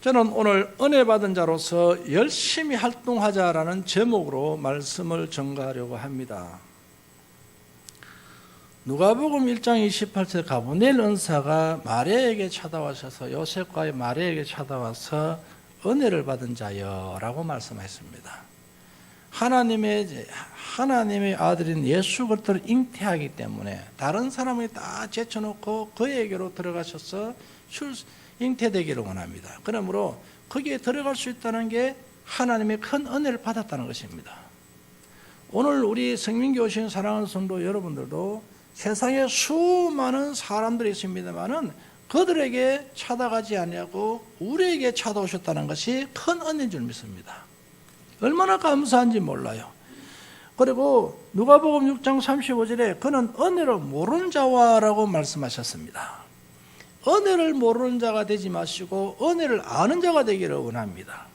저는 오늘 은혜 받은 자로서 열심히 활동하자라는 제목으로 말씀을 전가하려고 합니다. 누가복음 1장 28절 가브리엘 은사가 마리아에게 찾아와셔서 요셉과 마리아에게 찾아와서 은혜를 받은 자여 라고 말씀했습니다. 하나님의 아들인 예수 그리스도를 잉태하기 때문에 다른 사람이 다 제쳐놓고 그에게로 들어가셔서 잉태되기를 원합니다. 그러므로 거기에 들어갈 수 있다는 게 하나님의 큰 은혜를 받았다는 것입니다. 오늘 우리 성민교회 오신 사랑하는 성도 여러분들도 세상에 수많은 사람들이 있습니다만은 그들에게 찾아가지 아니하고 우리에게 찾아오셨다는 것이 큰 은혜인 줄 믿습니다. 얼마나 감사한지 몰라요. 그리고 누가복음 6장 35절에 그는 은혜를 모르는 자와라고 말씀하셨습니다. 은혜를 모르는 자가 되지 마시고 은혜를 아는 자가 되기를 원합니다.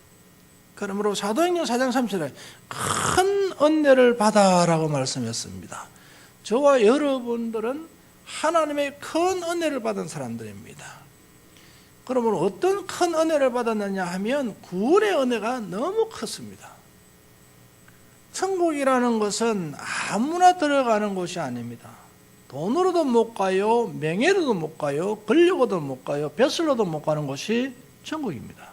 그러므로 사도행전 4장 3절에 큰 은혜를 받아라고 말씀했습니다. 저와 여러분들은 하나님의 큰 은혜를 받은 사람들입니다. 그러므로 어떤 큰 은혜를 받았느냐 하면 구원의 은혜가 너무 컸습니다. 천국이라는 것은 아무나 들어가는 곳이 아닙니다. 돈으로도 못 가요, 명예로도 못 가요, 권력으로도 못 가요, 뱃슬로도 못 가는 곳이 천국입니다.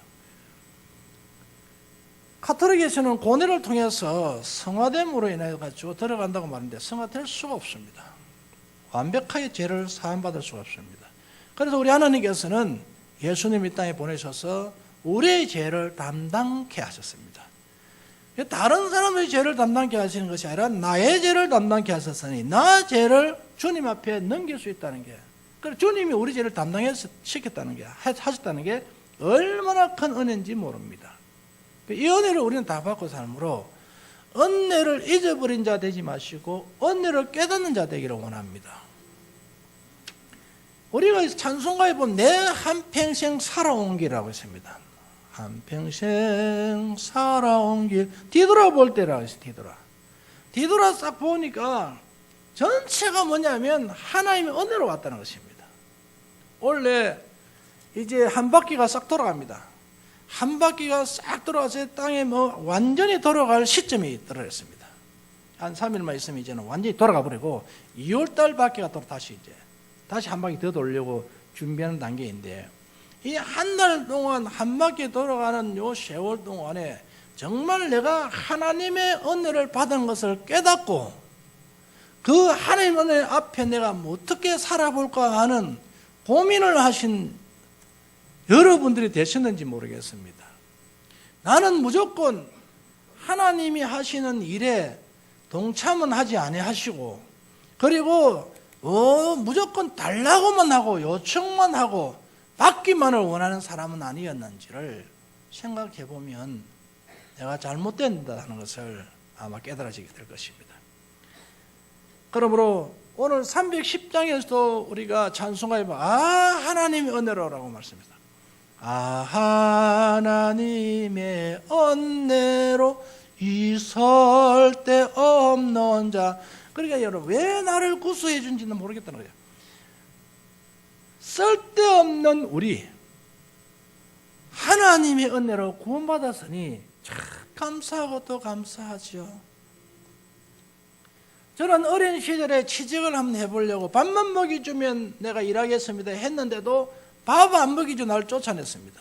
카톨릭에서는 고뇌를 통해서 성화됨으로 인해 가지고 들어간다고 말하는데 성화될 수가 없습니다. 완벽하게 죄를 사함받을 수가 없습니다. 그래서 우리 하나님께서는 예수님 이 땅에 보내셔서 우리의 죄를 담당케 하셨습니다. 다른 사람의 죄를 담당케 하시는 것이 아니라 나의 죄를 담당케 하셨으니 나 죄를 주님 앞에 넘길 수 있다는 게, 그래서 주님이 우리 죄를 담당시켰다는 게, 하셨다는 게 얼마나 큰 은혜인지 모릅니다. 이 은혜를 우리는 다 받고 살므로 은혜를 잊어버린 자 되지 마시고 은혜를 깨닫는 자 되기를 원합니다. 우리가 찬송가에 보면 내 한평생 살아온 길이라고 있습니다. 한평생 살아온 길, 뒤돌아볼 때라고 했어요. 뒤돌아 싹 보니까 전체가 뭐냐면 하나님의 은혜로 왔다는 것입니다. 원래 이제 한 바퀴가 싹 돌아갑니다. 한 바퀴가 싹 돌아와서 땅에 완전히 돌아갈 시점이 들어있습니다. 한 3일만 있으면 이제는 완전히 돌아가 버리고 2월달 바퀴가 또 다시 한 바퀴 더 돌려고 준비하는 단계인데, 이 한 달 동안 한 바퀴 돌아가는 요 세월 동안에 정말 내가 하나님의 은혜를 받은 것을 깨닫고 그 하나님의 은혜 앞에 내가 어떻게 살아볼까 하는 고민을 하신 여러분들이 되셨는지 모르겠습니다. 나는 무조건 하나님이 하시는 일에 동참은 하지 아니하시고, 그리고 무조건 달라고만 하고 요청만 하고 받기만을 원하는 사람은 아니었는지를 생각해 보면 내가 잘못된다는 것을 아마 깨달아지게 될 것입니다. 그러므로 오늘 310장에서도 우리가 찬송가에 보면 하나님의 은혜로라고 말씀합니다. 하나님의 은혜로 있을 데 없는 자. 그러니까 여러분, 왜 나를 구수해 준지는 모르겠다는 거예요. 쓸데없는 우리, 하나님의 은혜로 구원받았으니 참 감사하고 또 감사하죠. 저는 어린 시절에 취직을 한번 해보려고 밥만 먹여주면 내가 일하겠습니다 했는데도 밥 안 먹이죠. 나를 쫓아냈습니다.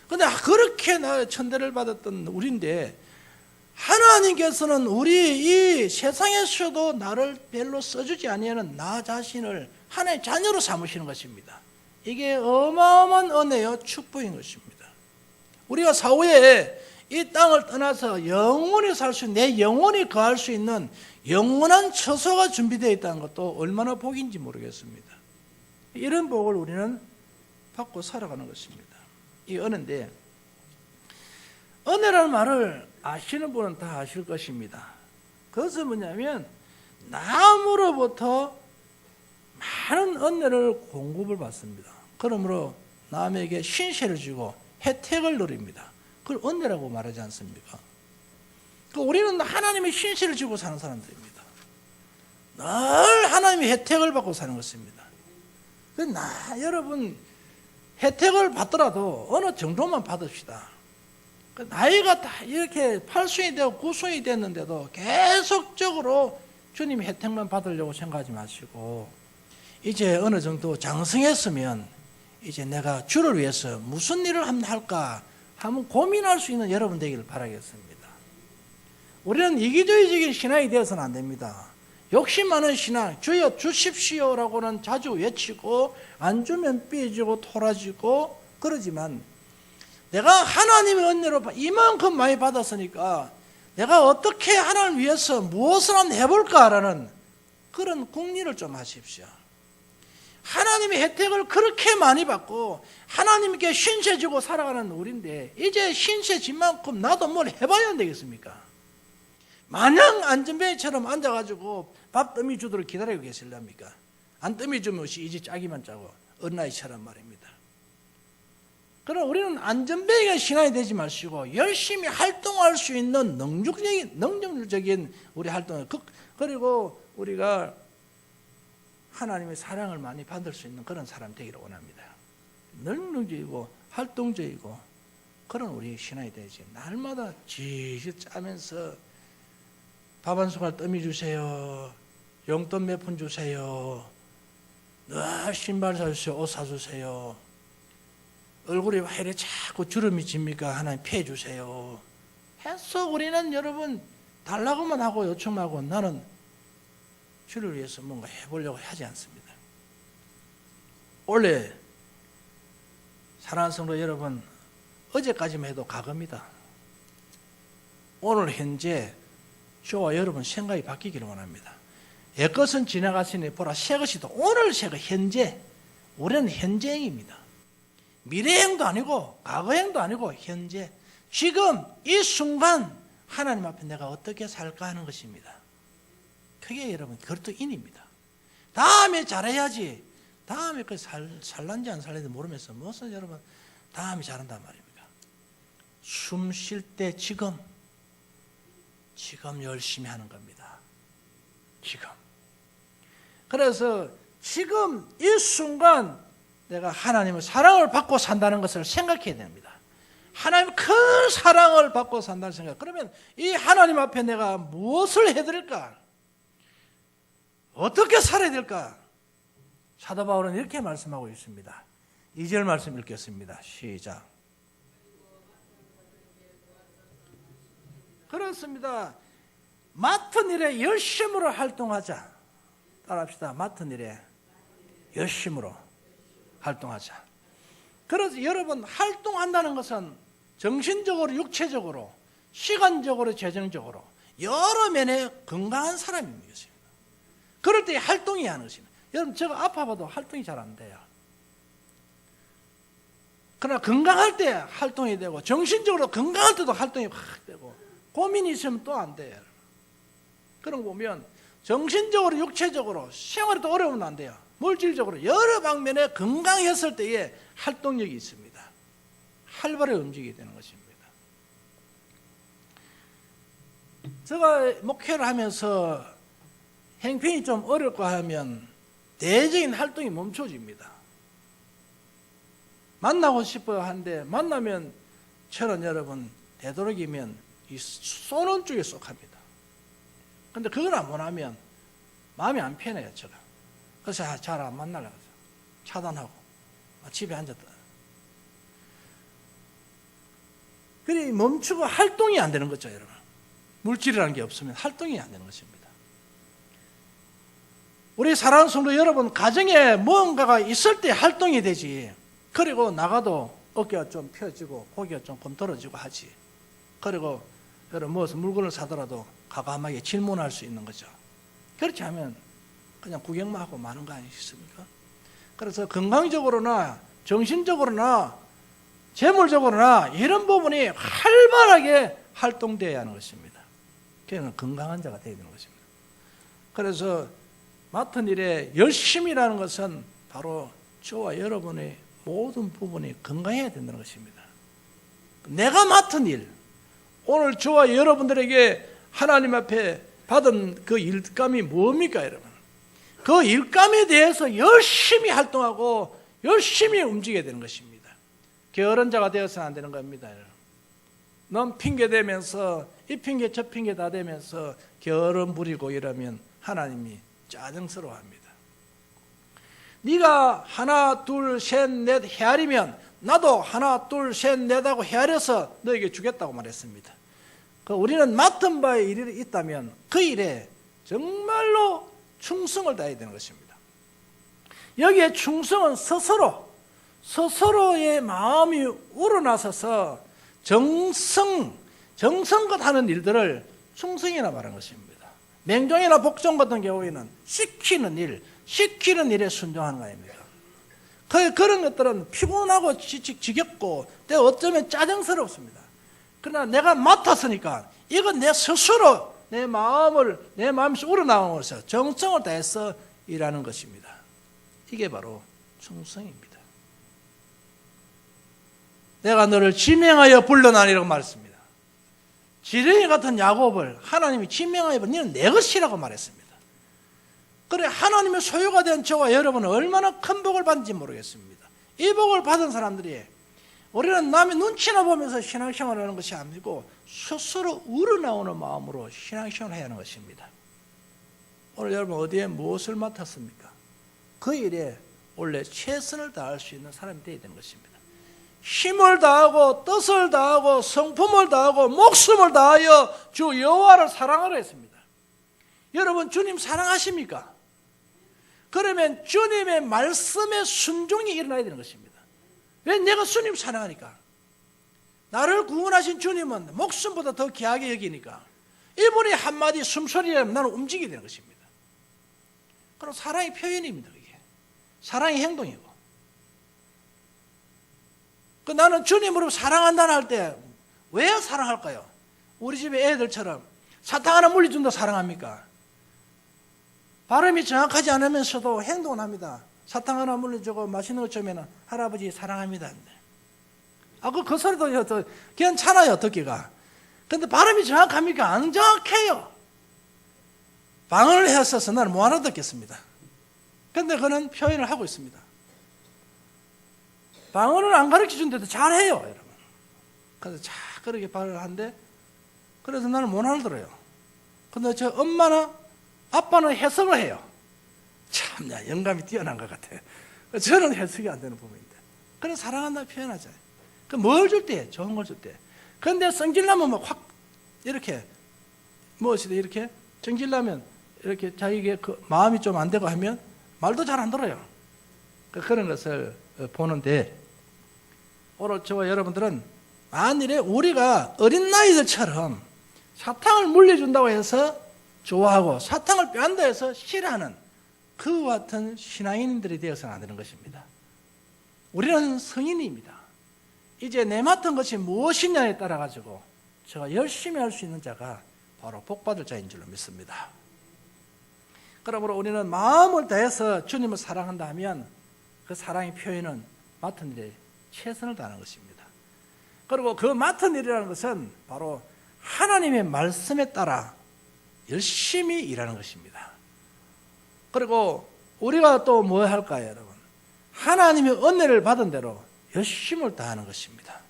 그런데 그렇게 나 천대를 받았던 우리인데, 하나님께서는 우리 이 세상에서도 나를 별로 써주지 아니하는 나 자신을 하나님의 자녀로 삼으시는 것입니다. 이게 어마어마한 은혜요, 축복인 것입니다. 우리가 사후에 이 땅을 떠나서 영원히 살 수 있는, 내 영원히 거할 수 있는 영원한 처소가 준비되어 있다는 것도 얼마나 복인지 모르겠습니다. 이런 복을 우리는 받고 살아가는 것입니다. 이 은혜인데, 은혜라는 말을 아시는 분은 다 아실 것입니다. 그것은 뭐냐면 남으로부터 많은 은혜를 공급을 받습니다. 그러므로 남에게 신세를 주고 혜택을 누립니다. 그걸 은혜라고 말하지 않습니까? 우리는 하나님의 신세를 주고 사는 사람들입니다. 늘 하나님의 혜택을 받고 사는 것입니다. 여러분, 혜택을 받더라도 어느 정도만 받읍시다. 나이가 다 이렇게 8순이 되고 9순이 됐는데도 계속적으로 주님 혜택만 받으려고 생각하지 마시고, 이제 어느 정도 장성했으면 이제 내가 주를 위해서 무슨 일을 한번 할까 한번 고민할 수 있는 여러분 되기를 바라겠습니다. 우리는 이기주의적인 신앙이 되어서는 안 됩니다. 욕심 많은 신앙, 주여 주십시오라고는 자주 외치고 안 주면 삐지고 토라지고 그러지만, 내가 하나님의 은혜로 이만큼 많이 받았으니까 내가 어떻게 하나님을 위해서 무엇을 한번 해볼까라는 그런 궁리를 좀 하십시오. 하나님의 혜택을 그렇게 많이 받고 하나님께 신세 지고 살아가는 우리인데, 이제 신세 진 만큼 나도 뭘 해봐야 안 되겠습니까? 마냥 안전뱅이처럼 앉아가지고 밥 떠미 주도록 기다리고 계실랍니까? 안 떠미 주면 이제 짜기만 짜고 어린아이처럼 말입니다. 그럼 우리는 안전뱅이가 신앙이 되지 마시고 열심히 활동할 수 있는 능력적인 우리 활동을, 그리고 우리가 하나님의 사랑을 많이 받을 수 있는 그런 사람 되기를 원합니다. 능력적이고 활동적이고 그런 우리 신앙이 되지, 날마다 지지 짜면서 밥 한 숟갈 떠미 주세요, 용돈 몇 푼 주세요, 신발 사주세요, 옷 사주세요, 얼굴이 왜 이래 자꾸 주름이 집니까? 하나님 피해 주세요 해서 우리는 여러분 달라고만 하고 요청하고, 나는 주를 위해서 뭔가 해보려고 하지 않습니다. 원래 사랑하는 성도 여러분, 어제까지만 해도 과거입니다. 오늘 현재 저와 여러분 생각이 바뀌기를 원합니다. 옛것은 지나갔으니 보라 새것이다. 오늘 새것 현재, 우리는 현재행입니다. 미래행도 아니고 과거행도 아니고 현재, 지금 이 순간 하나님 앞에 내가 어떻게 살까 하는 것입니다. 그게 여러분 그것도 인입니다. 다음에 잘해야지, 다음에 그 살란지 안 살란지 모르면서 무슨 여러분 다음에 잘한단 말입니까? 숨 쉴 때 지금 열심히 하는 겁니다. 지금. 그래서 지금 이 순간 내가 하나님의 사랑을 받고 산다는 것을 생각해야 됩니다. 하나님 큰 사랑을 받고 산다는 생각. 그러면 이 하나님 앞에 내가 무엇을 해드릴까? 어떻게 살아야 될까? 사도 바울은 이렇게 말씀하고 있습니다. 2절 말씀 읽겠습니다. 시작. 그렇습니다. 맡은 일에 열심으로 활동하자. 따라합시다. 맡은 일에 열심으로 활동하자. 그래서 여러분, 활동한다는 것은 정신적으로, 육체적으로, 시간적으로, 재정적으로 여러 면에 건강한 사람인 것입니다. 그럴 때 활동해야 하는 것입니다. 여러분, 제가 아파봐도 활동이 잘 안 돼요. 그러나 건강할 때 활동이 되고, 정신적으로 건강할 때도 활동이 확 되고, 고민이 있으면 또 안 돼요. 그런 거 보면 정신적으로, 육체적으로, 생활에도 어려우면 안 돼요. 물질적으로 여러 방면에 건강했을 때에 활동력이 있습니다. 활발하게 움직이게 되는 것입니다. 제가 목회를 하면서 행편이 좀 어렵고 하면 대외적인 활동이 멈춰집니다. 만나고 싶어 하는데 만나면 저는 여러분 되도록이면 이 쏘는 쪽에 쏙합니다. 근데 그걸 안 원하면 마음이 안 편해요, 제가. 그래서 잘 안 만나려고 차단하고 집에 앉았다. 그래 멈추고 활동이 안 되는 거죠, 여러분. 물질이라는 게 없으면 활동이 안 되는 것입니다. 우리 사랑하는 성도 여러분, 가정에 무언가가 있을 때 활동이 되지. 그리고 나가도 어깨가 좀 펴지고 고개가 좀 곰떨어지고 하지. 그리고 여러분 무엇을 물건을 사더라도 과감하게 질문할 수 있는 거죠. 그렇지 않으면 그냥 구경만 하고 마는 거 아니겠습니까? 그래서 건강적으로나 정신적으로나 재물적으로나 이런 부분이 활발하게 활동되어야 하는 것입니다. 그냥 건강한 자가 되어야 되는 것입니다. 그래서 맡은 일에 열심이라는 것은 바로 저와 여러분의 모든 부분이 건강해야 된다는 것입니다. 내가 맡은 일, 오늘 저와 여러분들에게 하나님 앞에 받은 그 일감이 뭡니까, 여러분? 그 일감에 대해서 열심히 활동하고 열심히 움직여야 되는 것입니다. 게으른 자가 되어서는 안 되는 겁니다. 넌 핑계 대면서 이 핑계 저 핑계 다 대면서 게으름 부리고 이러면 하나님이 짜증스러워합니다. 네가 하나 둘 셋 넷 헤아리면 나도 하나 둘 셋 넷하고 헤아려서 너에게 주겠다고 말했습니다. 우리는 맡은 바에 일이 있다면 그 일에 정말로 충성을 다해야 되는 것입니다. 여기에 충성은 스스로의 마음이 우러나서서 정성껏 하는 일들을 충성이라 말하는 것입니다. 맹종이나 복종 같은 경우에는 시키는 일에 순종하는 거 아닙니까? 그런 것들은 피곤하고 지겹고 때가 어쩌면 짜증스럽습니다. 그러나 내가 맡았으니까 이건 내 스스로 내 마음에서 우러나오면서 정성을 다해서 일하는 것입니다. 이게 바로 충성입니다. 내가 너를 지명하여 불러나니라고 말했습니다. 지렁이 같은 야곱을 하나님이 지명하여 너는 내 것이라고 말했습니다. 그래 하나님의 소유가 된 저와 여러분은 얼마나 큰 복을 받는지 모르겠습니다. 이 복을 받은 사람들이 우리는 남의 눈치나 보면서 신앙생활을 하는 것이 아니고 스스로 우러나오는 마음으로 신앙생활을 해야 하는 것입니다. 오늘 여러분 어디에 무엇을 맡았습니까? 그 일에 원래 최선을 다할 수 있는 사람이 되어야 되는 것입니다. 힘을 다하고 뜻을 다하고 성품을 다하고 목숨을 다하여 주 여호와를 사랑하라 했습니다. 여러분 주님 사랑하십니까? 그러면 주님의 말씀에 순종이 일어나야 되는 것입니다. 왜? 내가 주님 사랑하니까. 나를 구원하신 주님은 목숨보다 더 귀하게 여기니까 이분이 한마디 숨소리라면 나는 움직이게 되는 것입니다. 그럼 사랑의 표현입니다. 이게 사랑의 행동이고. 나는 주님으로 사랑한다는 할 때 왜 사랑할까요? 우리 집의 애들처럼 사탕 하나 물려준다 사랑합니까? 발음이 정확하지 않으면서도 행동을 합니다. 사탕 하나 물려주고 맛있는 거 주면 할아버지 사랑합니다. 그 소리도 괜찮아요 듣기가. 근데 발음이 정확합니까? 안 정확해요. 방언을 했어서 나는 뭐 하나 듣겠습니다. 근데 그는 표현을 하고 있습니다. 방언을 안 가르쳐준데도 잘해요 여러분. 그래서 잘 그렇게 발언을 하는데 그래서 나는 못 알아들어요. 근데 저 엄마나 아빠는 해석을 해요. 참야 영감이 뛰어난 것 같아요. 저는 해석이 안 되는 부분인데. 그래서 사랑한다 표현하죠. 뭘 줄 때? 좋은 걸 줄 때. 그런데 성질나면 막 확 이렇게 무엇이든 이렇게 성질나면 이렇게 자기에게 그 마음이 좀 안 되고 하면 말도 잘 안 들어요. 그런 것을 보는데 오늘 저와 여러분들은 만일에 우리가 어린 나이들처럼 사탕을 물려준다고 해서 좋아하고 사탕을 빼앗는다 해서 싫어하는 그와 같은 신앙인들이 되어서는 안 되는 것입니다. 우리는 성인입니다. 이제 내 맡은 것이 무엇이냐에 따라 가지고 제가 열심히 할 수 있는 자가 바로 복받을 자인 줄로 믿습니다. 그러므로 우리는 마음을 다해서 주님을 사랑한다 하면 그 사랑의 표현은 맡은 일에 최선을 다하는 것입니다. 그리고 그 맡은 일이라는 것은 바로 하나님의 말씀에 따라 열심히 일하는 것입니다. 그리고 우리가 또 뭐 할까요, 여러분? 하나님의 은혜를 받은 대로 열심을 다하는 것입니다.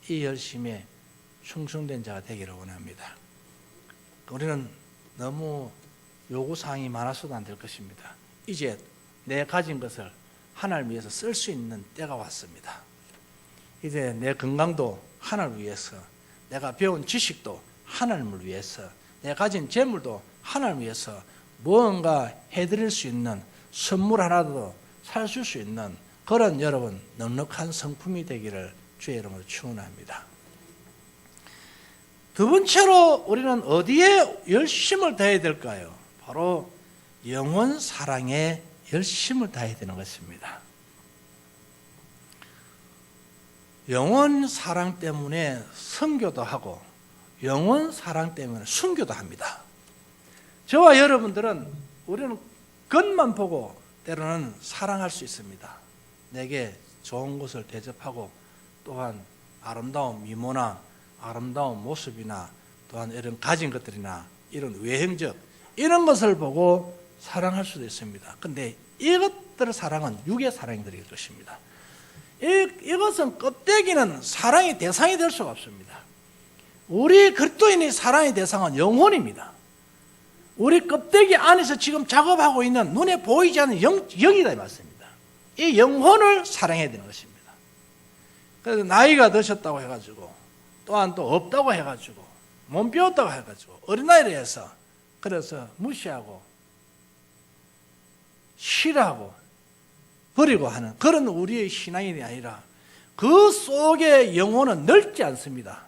이 열심에 충성된 자가 되기를 원합니다. 우리는 너무 요구사항이 많아서도 안 될 것입니다. 이제 내 가진 것을 하나님을 위해서 쓸 수 있는 때가 왔습니다. 이제 내 건강도 하나님을 위해서, 내가 배운 지식도 하나님을 위해서, 내가 가진 재물도 하나님을 위해서 무언가 해드릴 수 있는 선물 하나도 사줄 수 있는 그런 여러분 넉넉한 성품이 되기를 주의 이름으로 축원합니다. 두 번째로 우리는 어디에 열심을 다해야 될까요? 바로 영혼 사랑에 열심을 다해야 되는 것입니다. 영혼 사랑 때문에 선교도 하고 영혼 사랑 때문에 순교도 합니다. 저와 여러분들은 우리는 겉만 보고 때로는 사랑할 수 있습니다. 내게 좋은 것을 대접하고 또한 아름다운 미모나 아름다운 모습이나 또한 이런 가진 것들이나 이런 외형적 이런 것을 보고 사랑할 수도 있습니다. 그런데 이것들의 사랑은 육의 사랑이 될 것입니다. 이것은 껍데기는 사랑의 대상이 될 수가 없습니다. 우리 그리스도인의 사랑의 대상은 영혼입니다. 우리 껍데기 안에서 지금 작업하고 있는 눈에 보이지 않는 영이다 이 말씀입니다. 이 영혼을 사랑해야 되는 것입니다. 그래서 나이가 드셨다고 해가지고 또한 또 없다고 해가지고 못 배웠다고 해가지고 어린아이를 해서 그래서 무시하고 싫어하고 버리고 하는 그런 우리의 신앙이 아니라 그 속에 영혼은 늙지 않습니다.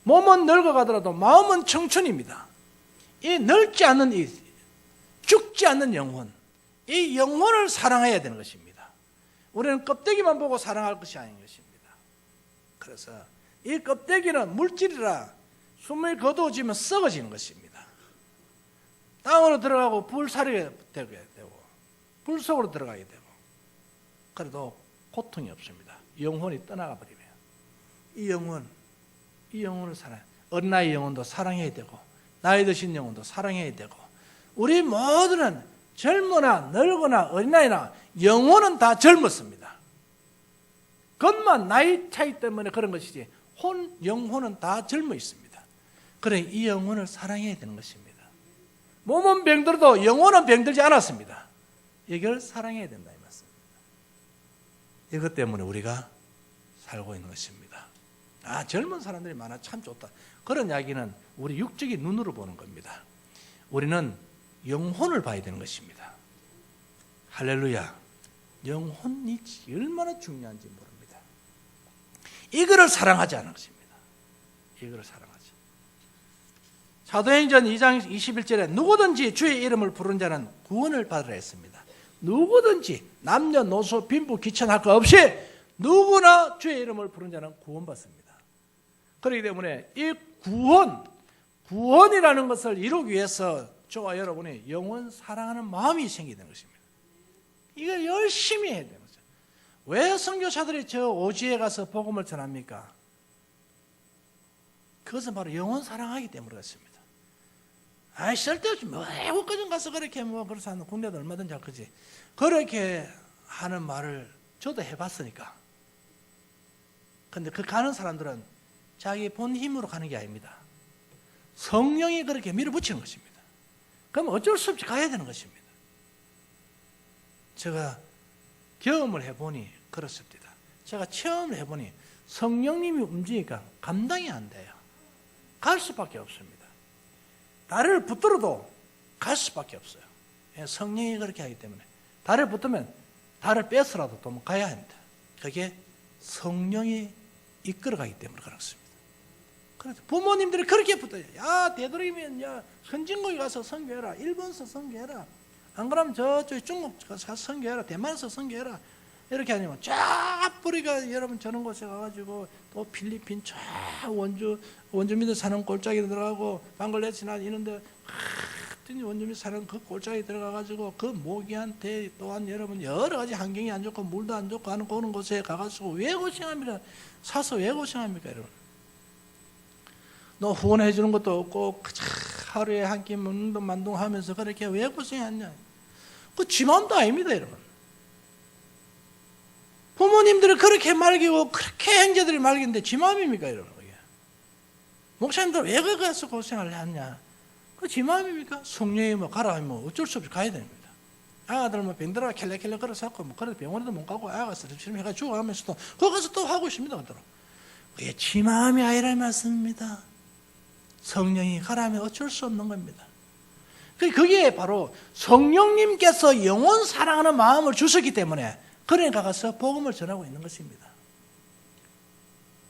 몸은 늙어가더라도 마음은 청춘입니다. 이 늙지 않는 이 죽지 않는 영혼, 이 영혼을 사랑해야 되는 것입니다. 우리는 껍데기만 보고 사랑할 것이 아닌 것입니다. 그래서 이 껍데기는 물질이라 숨이 거두어지면 썩어지는 것입니다. 땅으로 들어가고 불사르게 되게 되고 불 속으로 들어가게 되고 그래도 고통이 없습니다. 영혼이 떠나가 버리면 이 영혼을 사랑해. 어린아이 영혼도 사랑해야 되고 나이 드신 영혼도 사랑해야 되고 우리 모두는 젊거나 늙거나 어린아이나 영혼은 다 젊었습니다. 겉만 나이 차이 때문에 그런 것이지 영혼은 다 젊어 있습니다. 그래 이 영혼을 사랑해야 되는 것입니다. 몸은 병들어도 영혼은 병들지 않았습니다. 이걸 사랑해야 된다 이 말씀입니다. 이것 때문에 우리가 살고 있는 것입니다. 젊은 사람들이 많아 참 좋다. 그런 이야기는 우리 육적인 눈으로 보는 겁니다. 우리는 영혼을 봐야 되는 것입니다. 할렐루야. 영혼이 얼마나 중요한지 모릅니다. 이거를 사랑하지 않은 것입니다. 이거를 사랑하지. 사도행전 2장 21절에 누구든지 주의 이름을 부른 자는 구원을 받으라 했습니다. 누구든지 남녀노소 빈부 귀천할 것 없이 누구나 주의 이름을 부른 자는 구원받습니다. 그렇기 때문에 이 구원이라는 것을 이루기 위해서 저와 여러분이 영원 사랑하는 마음이 생기는 것입니다. 이걸 열심히 해야 되는 거죠. 왜 선교사들이 저 오지에 가서 복음을 전합니까? 그것은 바로 영원 사랑하기 때문에 그렇습니다. 쓸데없이 외국까지 가서 그렇게 그래서 하는 국내도 얼마든지 할 거지. 그렇게 하는 말을 저도 해봤으니까. 근데 그 가는 사람들은 자기 본 힘으로 가는 게 아닙니다. 성령이 그렇게 밀어붙이는 것입니다. 그럼 어쩔 수 없이 가야 되는 것입니다. 제가 경험을 해보니 그렇습니다. 제가 체험을 해보니 성령님이 움직이니까 감당이 안 돼요. 갈 수밖에 없습니다. 다리를 붙들어도 갈 수밖에 없어요. 성령이 그렇게 하기 때문에 다리를 붙으면 다리를 빼서라도 또 가야 합니다. 그게 성령이 이끌어가기 때문에 그렇습니다. 그래서 부모님들이 그렇게 붙어요. 야 되도록이면 야 선진국에 가서 선교해라. 일본서 선교해라. 안 그러면 저쪽 중국 가서 선교해라. 대만에서 선교해라. 이렇게 아니면 쫙 뿌리가 여러분 저런 곳에 가가지고 또 필리핀 쫙 원주민들 사는 골짜기에 들어가고 방글라데시나 이런데 원주민 사는 그 골짜기에 들어가가지고 그 모기한테 또한 여러분 여러 가지 환경이 안 좋고 물도 안 좋고 하는 그런 곳에 가가지고 왜 고생합니까? 사서 왜 고생합니까 여러분? 너 후원해 주는 것도 없고 하루에 한 끼 먹는 돈 만둥하면서 그렇게 왜 고생했냐? 그 지 마음도 아닙니다 여러분. 부모님들이 그렇게 말기고 그렇게 형제들이 말기는데 지 마음입니까 여러분? 목사님들 왜 거기 가서 고생을 했냐? 그 지 마음입니까? 성령이 가라 하면 어쩔 수 없이 가야 됩니다. 아가들 병들어가 켈레켈레 걸어서 그래도 병원에도 못 가고 아가 스트레스 해가 죽어가면서도 거기 가서 또 하고 있습니다. 그게 지 마음이 아니라 말씀입니다. 성령이 가라면 어쩔 수 없는 겁니다. 그게 바로 성령님께서 영원 사랑하는 마음을 주셨기 때문에 그래 가서 복음을 전하고 있는 것입니다.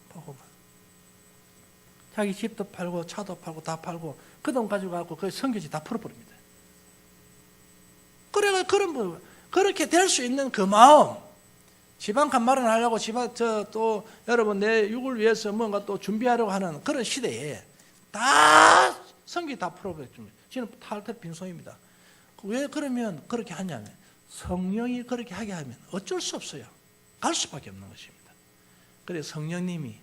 복음을. 자기 집도 팔고 차도 팔고 다 팔고 그 돈 가지고 가고 그 선교지 다 풀어버립니다. 그래 그렇게 될 수 있는 그 마음, 지방 간 마련하려고 또 여러분 내 육을 위해서 뭔가 또 준비하려고 하는 그런 시대에 다 선교 다 풀어버렸습니다. 지금 탈퇴 빈손입니다. 왜 그러면 그렇게 하냐면 성령이 그렇게 하게 하면 어쩔 수 없어요. 갈 수밖에 없는 것입니다. 그래서 성령님이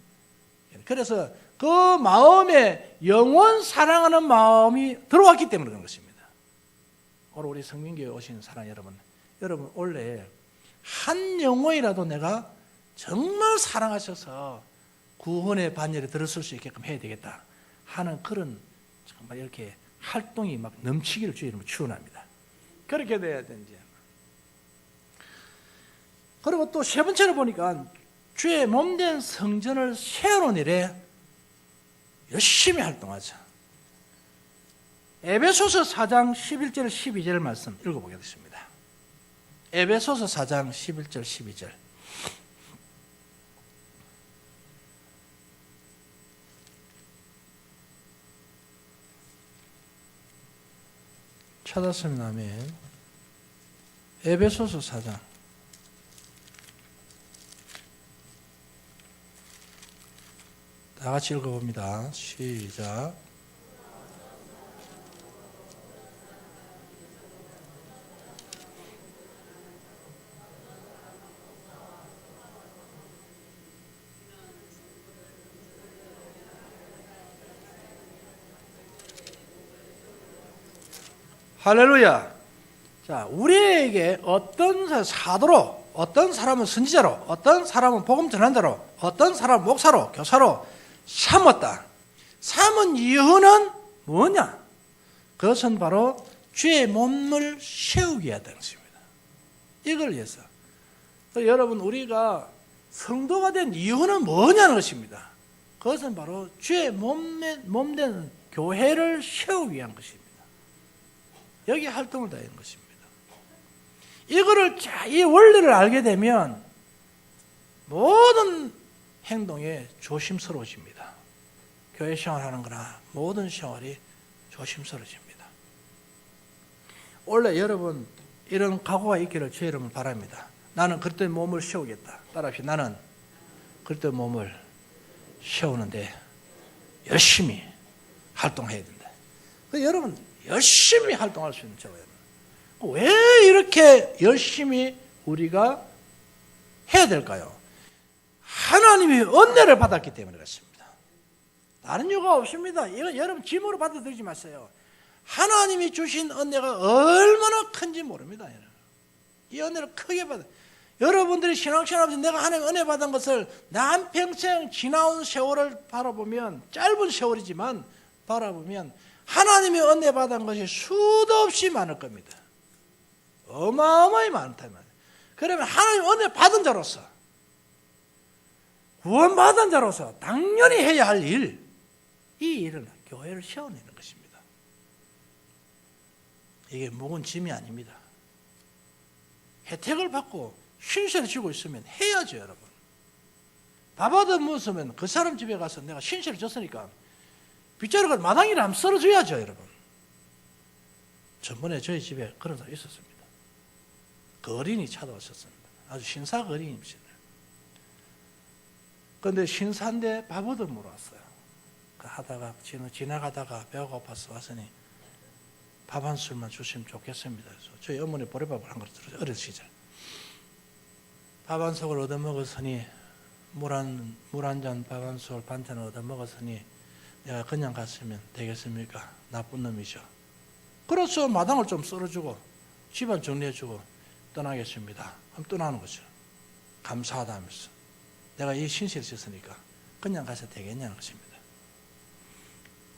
그래서 그 마음에 영원 사랑하는 마음이 들어왔기 때문에 그런 것입니다. 오늘 우리 성민교회 오신 사랑 여러분 원래 한 영혼이라도 내가 정말 사랑하셔서 구원의 반열에 들어설 수 있게끔 해야 되겠다 하는 그런 정말 이렇게 활동이 막 넘치기를 주의 이름으로 축원합니다. 그렇게 돼야 되는지. 그리고 또 세 번째로 보니까 주의 몸된 성전을 세우는 일에 열심히 활동하자. 에베소서 4장 11절 12절 말씀 읽어보겠습니다. 에베소서 4장 11절 12절. 찾았으면 아멘. 에베소서 4장. 다 같이 읽어봅니다. 시작. 할렐루야. 자, 우리에게 어떤 사도로, 어떤 사람은 선지자로, 어떤 사람은 복음 전환자로, 어떤 사람은 목사로, 교사로 삼았다. 삼은 이유는 뭐냐? 그것은 바로 주의 몸을 세우기 위하다 것입니다. 이걸 위해서. 여러분, 우리가 성도가 된 이유는 뭐냐는 것입니다. 그것은 바로 주의 몸된 교회를 세우기 위한 것입니다. 여기 활동을 다 하는 것입니다. 이 원리를 알게 되면 모든 행동에 조심스러워집니다. 교회 생활하는 거나 모든 생활이 조심스러워집니다. 원래 여러분 이런 각오가 있기를 제 이름을 바랍니다. 나는 그때 몸을 세우겠다. 따라합시다. 나는 그때 몸을 세우는데 열심히 활동해야 된다. 여러분 열심히 활동할 수 있는 저예요. 왜 이렇게 열심히 우리가 해야 될까요? 하나님이 은혜를 받았기 때문에 그렇습니다. 다른 이유가 없습니다. 이건 여러분 짐으로 받아들이지 마세요. 하나님이 주신 은혜가 얼마나 큰지 모릅니다. 이 은혜를 크게 받아. 여러분들이 신앙생활하면서 내가 하나님 은혜 받은 것을 난 평생 지나온 세월을 바라보면, 짧은 세월이지만 바라보면 하나님이 은혜 받은 것이 수도 없이 많을 겁니다. 어마어마히 많다. 그러면 하나님 은혜 받은 자로서, 구원받은 자로서 당연히 해야 할 일, 이 일은 교회를 세워내는 것입니다. 이게 묵은 짐이 아닙니다. 혜택을 받고 신세를 지고 있으면 해야죠, 여러분. 밥 얻어먹으면 그 사람 집에 가서 내가 신세를 졌으니까 빗자루가 마당이라 하면 썰어줘야죠, 여러분. 전번에 저희 집에 그런 사람이 있었습니다. 그 어린이 찾아오셨습니다. 아주 신사 어린이입니다. 그런데 신사인데 밥 얻어먹으러 왔어요. 하다가 지나가다가 배가 고파서 왔으니 밥 한 술만 주시면 좋겠습니다. 그래서 저희 어머니 보리밥을 한 그릇 들었어요. 어렸을 시절. 밥 한 속을 얻어먹었으니 물 한 잔, 밥 한 술, 반찬을 얻어먹었으니 내가 그냥 갔으면 되겠습니까? 나쁜 놈이죠. 그래서 마당을 좀 썰어주고 집안 정리해주고 떠나겠습니다. 그럼 떠나는 거죠. 감사하다 하면서. 내가 이 신세를 졌으니까 그냥 가서 되겠냐는 것입니다.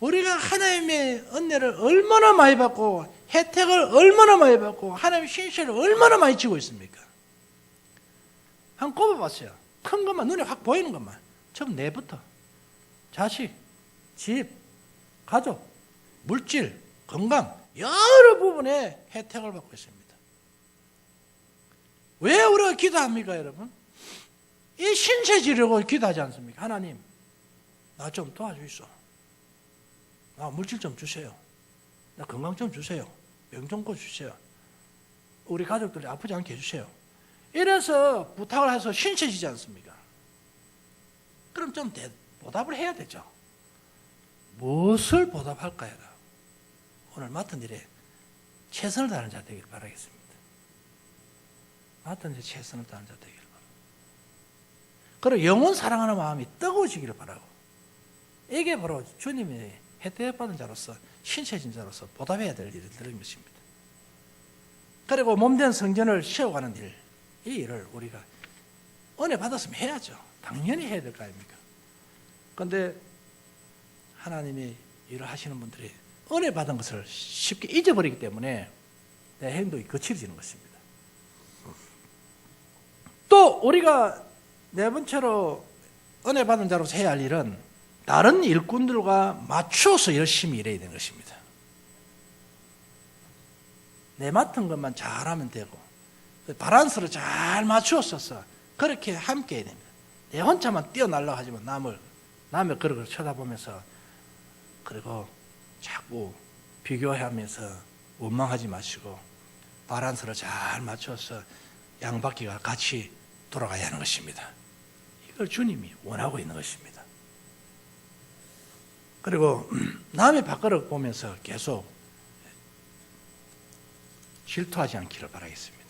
우리가 하나님의 은혜를 얼마나 많이 받고 혜택을 얼마나 많이 받고 하나님의 신세를 얼마나 많이 지고 있습니까? 한번 꼽아봤어요. 큰 것만, 눈에 확 보이는 것만. 처음 내부터 자식, 집, 가족, 물질, 건강 여러 부분에 혜택을 받고 있습니다. 왜 우리가 기도합니까, 여러분? 이 신세 지려고 기도하지 않습니까? 하나님, 나 좀 도와주시오. 나 물질 좀 주세요. 나 건강 좀 주세요. 병 좀 고주세요. 우리 가족들이 아프지 않게 해주세요. 이래서 부탁을 해서 신세지지 않습니까? 그럼 좀 보답을 해야 되죠. 무엇을 보답할까요? 오늘 맡은 일에 최선을 다하는 자 되기를 바라겠습니다. 맡은 일에 최선을 다하는 자 되기를 바랍니다. 그리고 영원 사랑하는 마음이 뜨거워지기를 바라고, 이게 바로 주님이 혜택받은 자로서 신세진 자로서 보답해야 될 일들인 것입니다. 그리고 몸된 성전을 세워가는 일, 이 일을 우리가 은혜 받았으면 해야죠. 당연히 해야 될 거 아닙니까? 그런데 하나님이 일을 하시는 분들이 은혜 받은 것을 쉽게 잊어버리기 때문에 내 행동이 거칠어지는 것입니다. 또 우리가 네 번째로 은혜 받은 자로서 해야 할 일은 다른 일꾼들과 맞추어서 열심히 일해야 되는 것입니다. 내 맡은 것만 잘하면 되고 바란스를 잘 맞추었어서 그렇게 함께 해야 됩니다. 내 혼자만 뛰어날라 하지만 남의 그릇을 쳐다보면서 그리고 자꾸 비교하면서 원망하지 마시고 바란스를 잘 맞춰서 양바퀴가 같이 돌아가야 하는 것입니다. 이걸 주님이 원하고 있는 것입니다. 그리고 남의 밥그릇 보면서 계속 질투하지 않기를 바라겠습니다.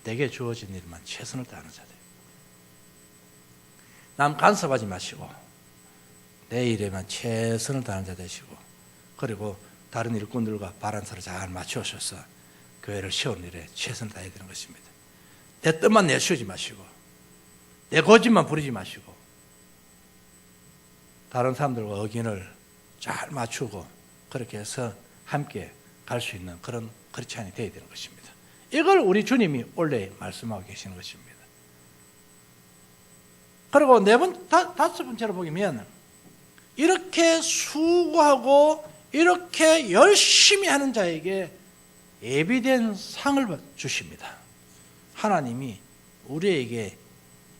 내게 주어진 일만 최선을 다하는 자들. 남 간섭하지 마시고 내 일에만 최선을 다하는 자 되시고 그리고 다른 일꾼들과 바란스를 잘 맞추셔서 교회를 세우는 일에 최선을 다해야 되는 것입니다. 내 뜻만 내쉬지 마시고 내 고집만 부리지 마시고 다른 사람들과 의견을 잘 맞추고 그렇게 해서 함께 갈 수 있는 그런 크리스찬이 되어야 되는 것입니다. 이걸 우리 주님이 원래 말씀하고 계시는 것입니다. 그리고 다섯 번째로 보면 이렇게 수고하고 이렇게 열심히 하는 자에게 예비된 상을 주십니다. 하나님이 우리에게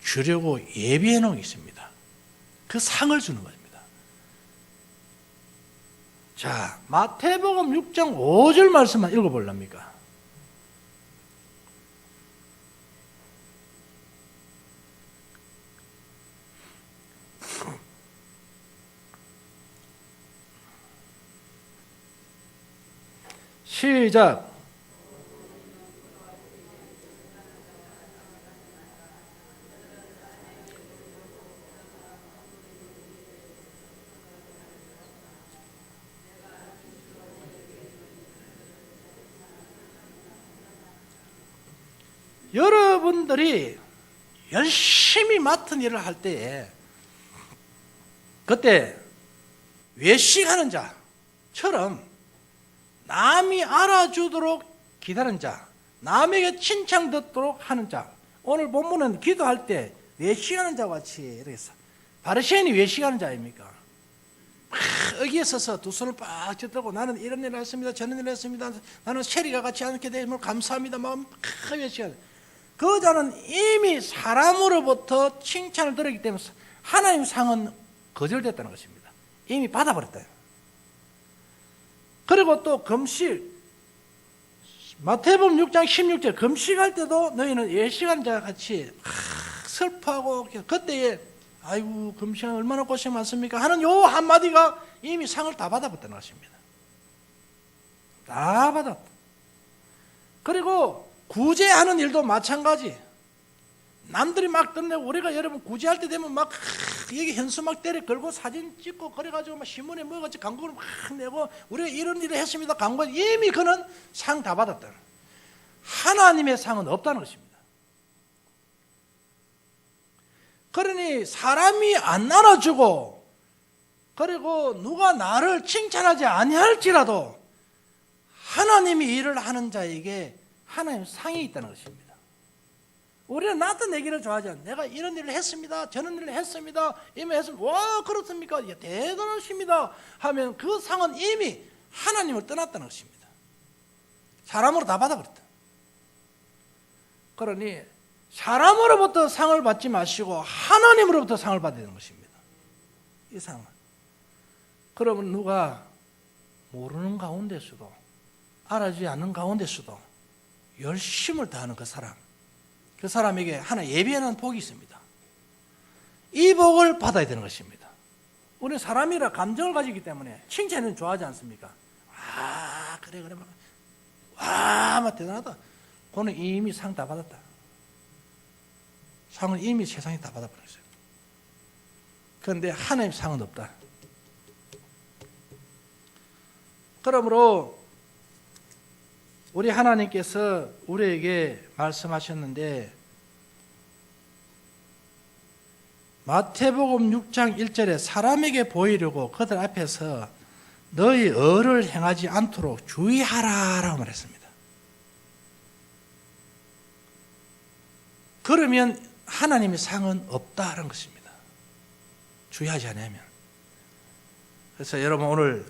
주려고 예비해 놓은 게 있습니다. 그 상을 주는 겁니다. 자, 마태복음 6장 5절 말씀만 읽어볼랍니까? 시작. 여러분들이 열심히 맡은 일을 할 때에 그때 외식하는 자처럼 남이 알아주도록 기다리는 자, 남에게 칭찬 듣도록 하는 자. 오늘 본문은 기도할 때 외식하는 자와 같이 이렇게 바리새인이 외식하는 자입니까? 막 여기에 서서 두 손을 빡 쥐들고 나는 이런 일을 했습니다. 저런 일을 했습니다. 나는 세리가 같지 않게 되면 감사합니다. 마음 팍 외식하는. 그 자는 이미 사람으로부터 칭찬을 들었기 때문에 하나님 상은 거절됐다는 것입니다. 이미 받아버렸다. 그리고 또 금식, 마태복음 6장 16절 금식할 때도 너희는 예식한 자와 같이 슬퍼하고 그때에 아이고 금식은 얼마나 고생 많습니까 하는 요 한마디가 이미 상을 다 받아봤다는 것입니다. 다 받았다. 그리고 구제하는 일도 마찬가지. 남들이 막 끝내고 우리가 여러분 구제할 때 되면 막 여기 현수 막 때려 걸고 사진 찍고 그래가지고 막 신문에 뭐같이 광고를 막 내고 우리가 이런 일을 했습니다. 광고 이미 그는 상 다 받았다. 하나님의 상은 없다는 것입니다. 그러니 사람이 안 알아주고 그리고 누가 나를 칭찬하지 아니할지라도 하나님이 일을 하는 자에게 하나님 상이 있다는 것입니다. 우리는 나도 내기를 좋아하지 않아요. 내가 이런 일을 했습니다. 저런 일을 했습니다. 이미 했습니다. 와 그렇습니까? 예, 대단하십니다. 하면 그 상은 이미 하나님을 떠났다는 것입니다. 사람으로 다 받아버렸다. 그러니 사람으로부터 상을 받지 마시고 하나님으로부터 상을 받아야 되는 것입니다. 이 상은. 그러면 누가 모르는 가운데서도 알아주지 않는 가운데서도 열심을 다하는 그 사람에게 하나 예비하는 복이 있습니다. 이 복을 받아야 되는 것입니다. 우리는 사람이라 감정을 가지기 때문에 칭찬은 좋아하지 않습니까? 아 그래 와 막 대단하다. 그는 이미 상 다 받았다. 상은 이미 세상에 다 받아버렸어요. 그런데 하나님 상은 없다. 그러므로 우리 하나님께서 우리에게 말씀하셨는데 마태복음 6장 1절에 사람에게 보이려고 그들 앞에서 너희 의를 행하지 않도록 주의하라 라고 말했습니다. 그러면 하나님의 상은 없다는 것입니다. 주의하지 않으면. 그래서 여러분 오늘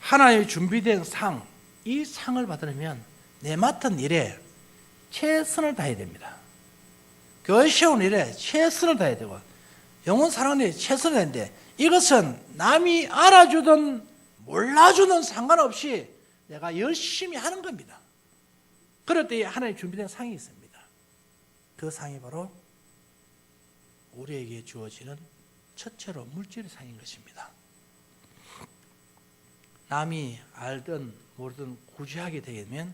하나님의 준비된 상, 이 상을 받으려면 내 맡은 일에 최선을 다해야 됩니다. 교회 세운 일에 최선을 다해야 되고 영혼 사랑하는 일에 최선을 다하는데 이것은 남이 알아주든 몰라주든 상관없이 내가 열심히 하는 겁니다. 그럴 때 하나님 준비된 상이 있습니다. 그 상이 바로 우리에게 주어지는 첫째로 물질의 상인 것입니다. 남이 알든 모르든 구제하게 되면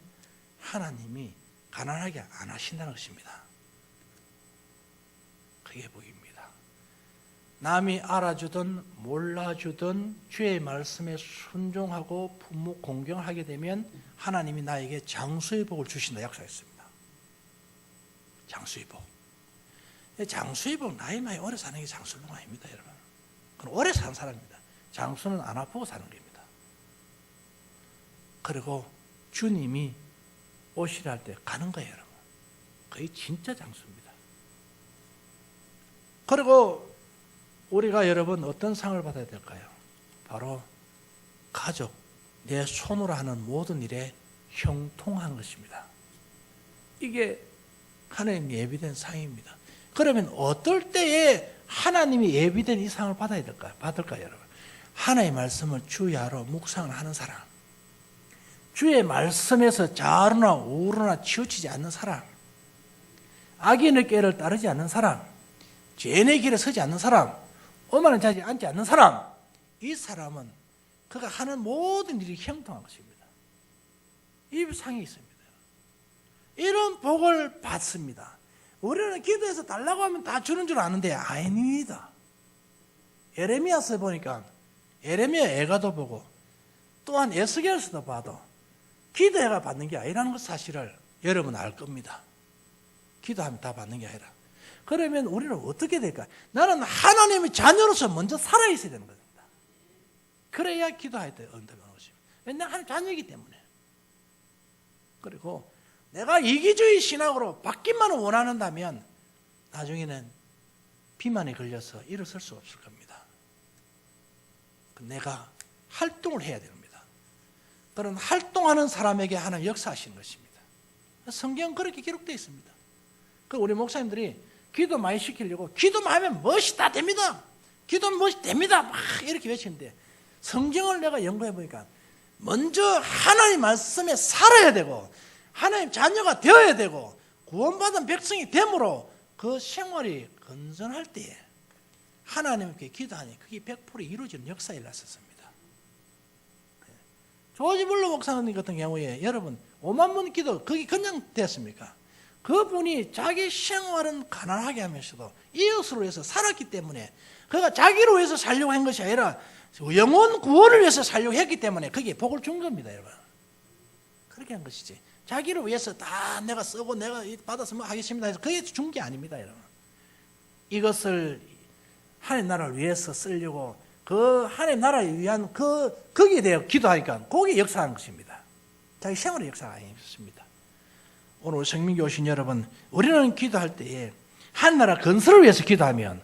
하나님이 가난하게 안 하신다는 것입니다. 그게 복입니다. 남이 알아주든 몰라주든 주의 말씀에 순종하고 품목 공경을 하게 되면 하나님이 나에게 장수의 복을 주신다 약속했습니다. 장수의 복. 장수의 복, 나이 많이 오래 사는 게 장수의 복 아닙니다, 여러분. 그건 오래 사는 사람입니다. 장수는 안 아프고 사는 겁니다. 그리고 주님이 오시라 할 때 가는 거예요, 여러분. 그게 진짜 장수입니다. 그리고 우리가 여러분 어떤 상을 받아야 될까요? 바로 가족, 내 손으로 하는 모든 일에 형통한 것입니다. 이게 하나님 예비된 상입니다. 그러면 어떨 때에 하나님이 예비된 이 상을 받아야 될까요? 받을까요, 여러분? 하나님의 말씀을 주야로 묵상을 하는 사람, 주의 말씀에서 좌우나 우로나 치우치지 않는 사람, 악인의 꾀를 따르지 않는 사람, 죄인의 길에 서지 않는 사람, 오만한 자리에 앉지 않는 사람, 이 사람은 그가 하는 모든 일이 형통한 것입니다. 이 상이 있습니다. 이런 복을 받습니다. 우리는 기도해서 달라고 하면 다 주는 줄 아는데 아닙니다. 예레미야서 보니까 예레미야 애가도 보고 또한 에스겔서도 봐도 기도해가 받는 게 아니라는 것 사실을 여러분 알 겁니다. 기도하면 다 받는 게 아니라. 그러면 우리는 어떻게 될까? 나는 하나님의 자녀로서 먼저 살아있어야 되는 겁니다. 그래야 기도할 때 응답이 오는 것입니다. 왜냐하면 하나님 자녀이기 때문에. 그리고 내가 이기주의 신학으로 받기만 원한다면 나중에는 비만에 걸려서 일어설 수 없을 겁니다. 내가 활동을 해야 됩니다. 그런 활동하는 사람에게 하는 역사하시는 것입니다. 성경은 그렇게 기록되어 있습니다. 그 우리 목사님들이 기도 많이 시키려고 기도만 하면 멋이 다 됩니다. 기도는 멋이 됩니다. 막 이렇게 외치는데 성경을 내가 연구해 보니까 먼저 하나님 말씀에 살아야 되고 하나님 자녀가 되어야 되고 구원받은 백성이 됨으로 그 생활이 건전할 때에 하나님께 기도하니 그게 100% 이루어지는 역사에 일어났었습니다. 조지 물러 목사님 같은 경우에 여러분 5만 번 기도 그게 그냥 됐습니까? 그분이 자기 생활은 가난하게 하면서도 이웃으로 위해서 살았기 때문에 그가 자기로 위해서 살려고 한 것이 아니라 영혼 구원을 위해서 살려고 했기 때문에 그게 복을 준 겁니다, 여러분. 그렇게 한 것이지. 자기를 위해서 다 내가 쓰고 내가 받아서 뭐 하겠습니다 해서 그게 준 게 아닙니다, 여러분. 이것을 하나님 나라를 위해서 쓰려고 그 하나님 나라를 위한 거기에 대해 기도하니까 거기에 역사한 것입니다. 자기 생활의 역사가 아니었습니다. 오늘 성민교 오신 여러분, 우리는 기도할 때에 하나님 나라 건설을 위해서 기도하면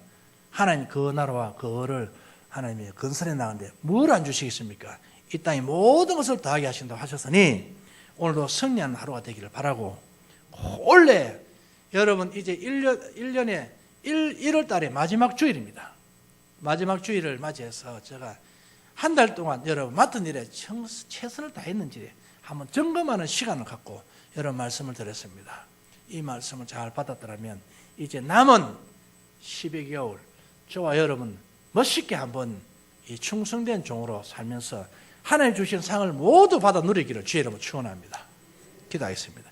하나님 그 나라와 그거를 하나님이 건설해 나가는데 뭘 안 주시겠습니까? 이 땅의 모든 것을 더하게 하신다고 하셨으니 오늘도 승리하는 하루가 되기를 바라고, 원래 여러분 이제 1년에 1월 달에 마지막 주일입니다. 마지막 주일을 맞이해서 제가 한 달 동안 여러분 맡은 일에 최선을 다했는지 한번 점검하는 시간을 갖고 여러분 말씀을 드렸습니다. 이 말씀을 잘 받았더라면 이제 남은 12개월 저와 여러분 멋있게 한번 이 충성된 종으로 살면서 하나님 주신 상을 모두 받아 누리기를 주의 이름으로 축원합니다. 기도하겠습니다.